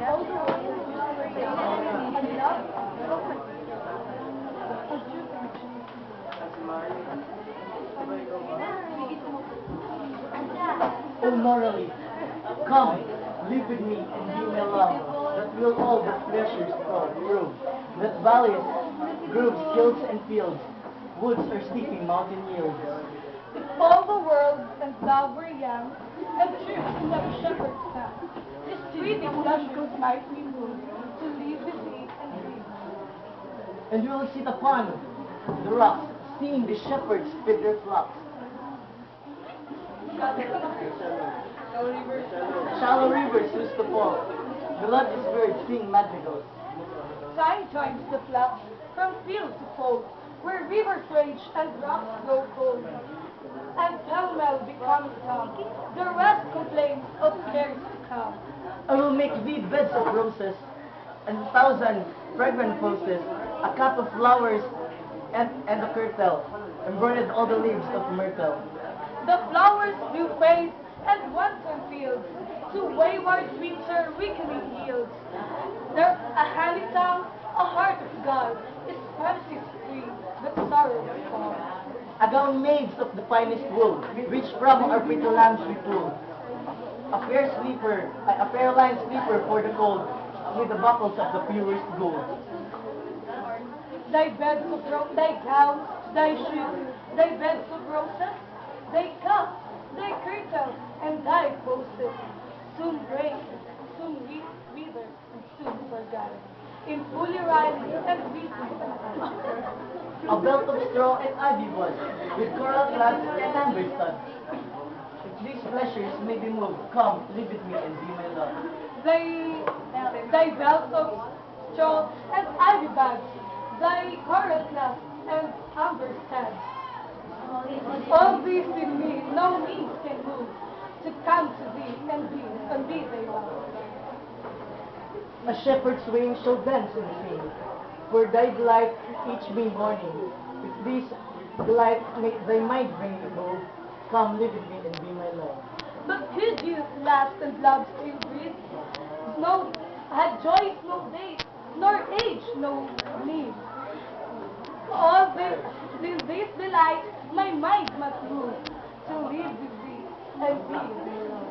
O morally, come, live with me and be my love, that will all the pleasures prove, that valleys, groves, hills and fields, woods or steeping mountain yields. If all the world and love were young, and truth in the shepherd's son, this breathing luscious might we move, to live with thee and thee. And we will sit upon the rocks, seeing the shepherds feed their flocks. Shallow rivers used to fall, melodious birds sing madrigals. Time joins the flocks from field to fold, where rivers rage and rocks grow cold. And pell-mell becomes calm, the rest complains of cares to come. I will make thee beds of roses, and 1,000 fragrant roses, a cup of flowers, and a kirtle, embroidered all the leaves of myrtle. The flowers do fade and wanton fields, to wayward winter weakening yields. There a honey tongue, a heart of God, is fancy's free, but sorrow is gone. A gown made of the finest wool, which from our pretty lambs we pull. A fair lined sleeper for the cold, with the buckles of the purest gold. Thy beds of thy gowns, thy shoes, thy beds of roses, thy cup, thy kirtle, and thy poses, soon break, soon wither, and soon forgot, in fully riley and weeping and A belt of straw and ivy bud, with coral clasps and amber stud. If these pleasures may be moved, come, live with me and be my love. thy belt of straw and ivy buds, thy coral clasp and amber studs. All these in me no means can move, to come to thee and be thy love. A shepherd's wings shall dance in the field, for thy delight each May morning. If this delight make thy mind bring me move, come live with me and be my love. But could you last and love still breathe? No, had joys no date, nor age no need. All this delight my mind must move, to live with thee and be thy love.